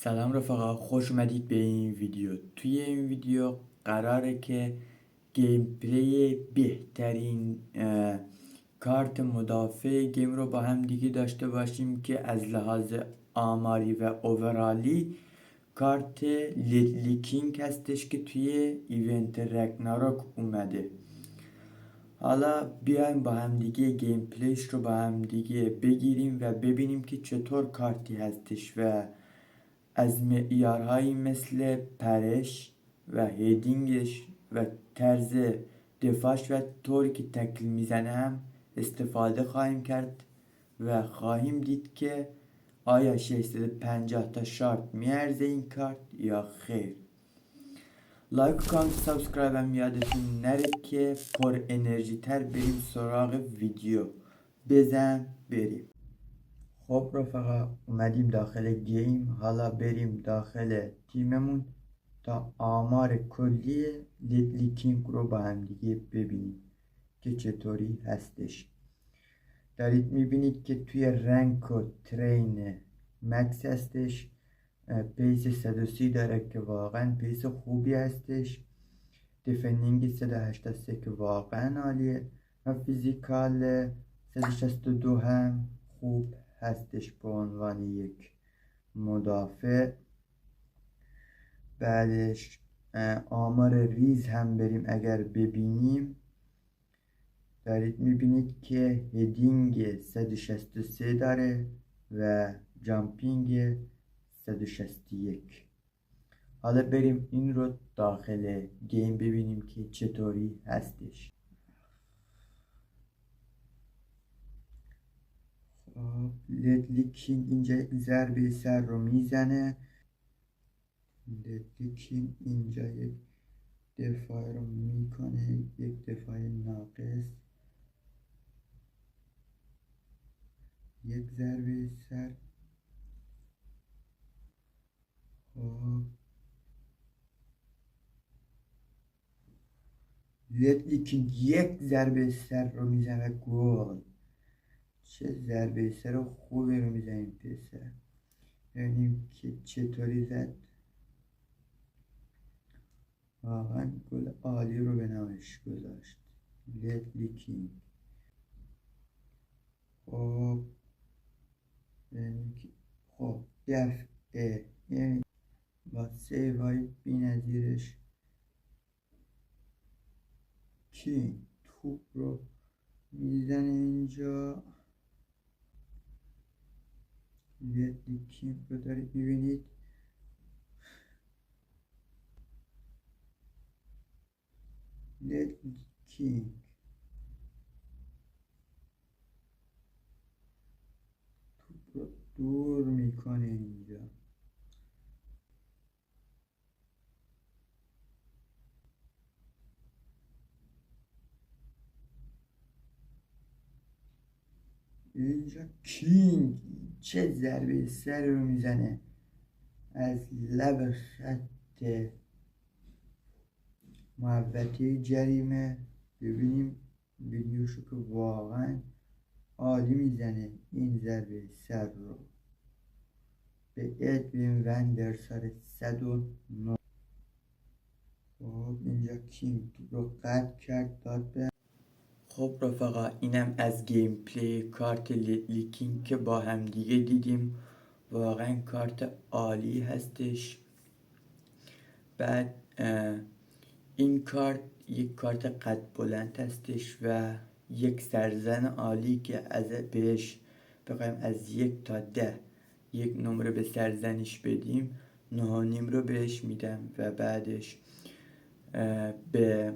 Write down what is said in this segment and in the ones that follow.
سلام رفقا، خوش اومدید به این ویدیو. توی این ویدیو قراره که گیم پلی بهترین کارت مدافع گیم رو با هم دیگه داشته باشیم که از لحاظ آماری و اوورالی کارت لیتلی کینگ هستش که توی ایونت رگناروک اومده. حالا بیایم با هم دیگه گیم پلیش رو با هم دیگه بگیریم و ببینیم که چطور کارتی هستش و از معیارهایی مثل پرش و هیدینگش و طرز دفاعش و طوری که تکل میزنه هم استفاده خواهیم کرد و خواهیم دید که آیا 650 تا شارت میارزه این کارت یا خیر. لایک و کامنت و سابسکرایب هم یادتون نره که پر انرژی تر بریم سراغ ویدیو. بزن بریم. خب رفقا، اومدیم داخل گیم. حالا بریم داخل تیممون تا آمار کلی لیتلی کینگ رو با هم دیگه ببینیم که چطوری هستش. دارید میبینید که توی رنک و ترین مکس هستش. پیس 130 داره که واقعا پیس خوبی هستش. دیفندینگ 183 که واقعا عالیه و فیزیکال 162 هم خوب هستش به عنوان یک مدافع. بعدش آمار ریز هم بریم اگر ببینیم، دارید میبینید که هدینگ 163 داره و جامپینگ 161. حالا بریم این رو داخل گیم ببینیم که چطوری هستش. لیتلی کینگ اینجا یک ضربه سر رو میزنه. لیتلی کینگ اینجا یک دفاع رو میکنه، یک دفاع ناقص، یک ضربه سر. خب لیتلی کینگ یک ضربه سر رو میزنه، گل. چه ضربه سر خوبی رو میزنه این پسر. ببینیم که چطوری زد. واقعا گل عالی رو به نامش گذاشت لیتلی کینگ. خب ببینیم که خب دفعه یعنی با سیو های بی نظیرش کینگ توپ رو میزنه اینجا. لیتلی کینگ رو دارید میبینید. لیتلی کینگ توپ رو دور میکنه اینجا. اینجا کینگ چه ضربه سر رو میزنه از لب خط محوطه جریمه. ببینیم ویدیوشو که واقعا عالی میزنه این ضربه سر رو به ادوین وندرسار 109. خب اینجا کینگ رو قطع کرد داد به. خب رفقا، اینم از گیم پلی کارت لیتلی کینگ که با هم دیگه دیدیم. واقعا کارت عالی هستش. بعد این کارت یک کارت قد بلند هستش و یک سرزن عالی که از بهش بخوایم از 1 تا 10 یک نمره به سرزنش بدیم، 9.5 رو بهش میدم. و بعدش به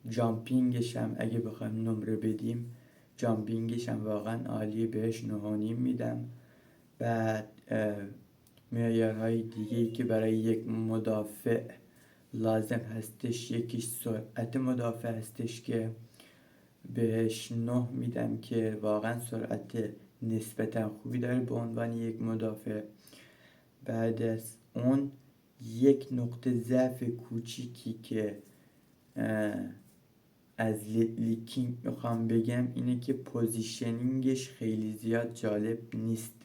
جامپینگش هم اگه بخوایم نمره بدیم، جامپینگش هم واقعا عالی، بهش 9.5 میدم. بعد معیارهای دیگه که برای یک مدافع لازم هستش، یکیش سرعت مدافع هستش که بهش 9 میدم که واقعا سرعت نسبتا خوبی داره به عنوان یک مدافع. بعد از اون یک نقطه ضعف کوچیکی که از لیتلی کینگ میخوام بگم اینه که پوزیشنینگش خیلی زیاد جالب نیست.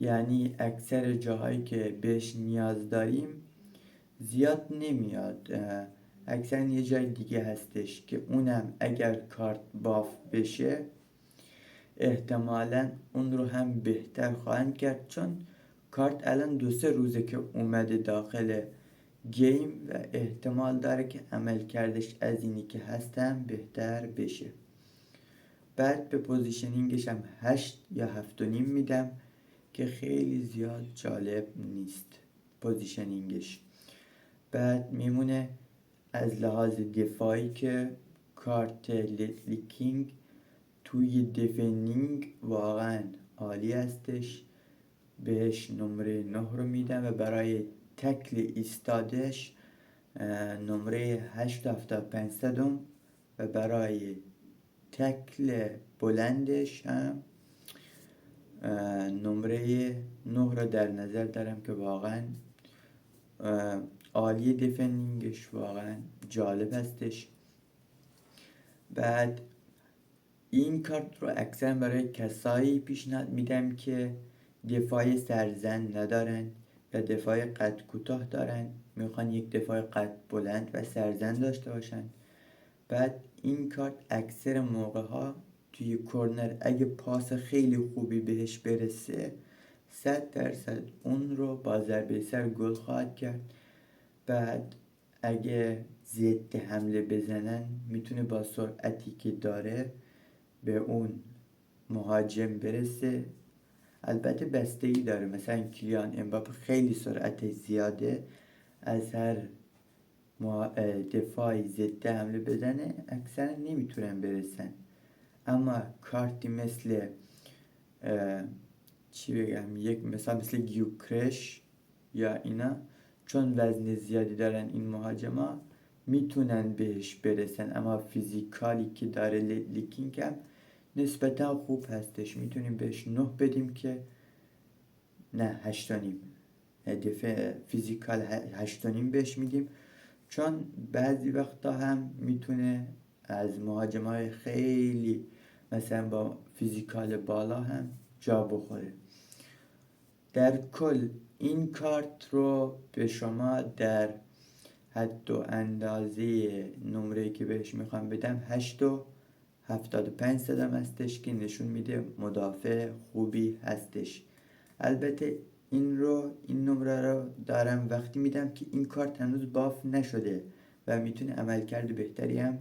یعنی اکثر جاهایی که بهش نیاز داریم زیاد نمیاد. اکثر یه جای دیگه هستش که اونم اگر کارت باف بشه احتمالا اون رو هم بهتر خواهند کرد، چون کارت الان 2-3 روزه که اومده داخل گیم و احتمال داره که عمل کردش از اینی که هستم بهتر بشه. بعد به پوزیشنینگش هم 8 یا 7.5 میدم که خیلی زیاد جالب نیست پوزیشنینگش. بعد میمونه از لحاظ دفاعی که کارت لیتلی کینگ توی دفنینگ واقعا عالی هستش، بهش نمره 9 رو میدم و برای تکل ایستادش نمره 8.75 و برای تکل بلندش هم نمره 9 رو در نظر دارم که واقعا عالی، دفنینگش واقعا جالب هستش. بعد این کارت رو اکثر برای کسایی پیشنهاد میدم که دفاع سرزن ندارن و دفاع قد کوتاه دارن، میخوان یک دفاع قد بلند و سرزن داشته باشن. بعد این کارت اکثر موقع ها توی کورنر اگه پاس خیلی خوبی بهش برسه 100% اون رو با ضربه سر گل خواهد کرد. بعد اگه ضد حمله بزنن میتونه با سرعتی که داره به اون مهاجم برسه. البته بستگی داره، مثلا کلیان امباپه خیلی سرعت زیاده، از هر دفاعی ضد حمله بزنه اکثرا نمیتونن برسن. اما کارتی مثل چی بگم، یک مثل گیوکرش یا اینا، چون وزن زیادی دارن این مهاجما میتونن بهش برسن، اما فیزیکالی که داره لیکینگ هم نسبتا خوب هستش، میتونیم بهش 9 بدیم که نه 8.5، فیزیکال 8.5 بهش میدیم، چون بعضی وقتا هم میتونه از مهاجمای خیلی مثلا با فیزیکال بالا هم جا بخوره. در کل این کارت رو به شما در حد و اندازه نمره‌ای که بهش میخوام بدم 8.75 هستش که نشون میده مدافع خوبی هستش. البته این نمره رو دارم وقتی میدم که این کارت هنوز باف نشده و میتونه عملکرد بهتری هم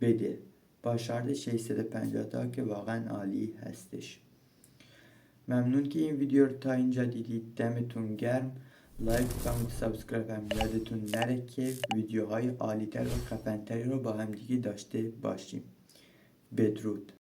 بده، با شارژ 650 که واقعا عالی هستش. ممنون که این ویدیو رو تا اینجا دیدید، دمتون گرم. لایک، کامنت، سابسکرایب هم یادتون نره که ویدیوهای عالی‌تر و خفن‌تری رو با هم دیگه داشته باشیم. بدرود.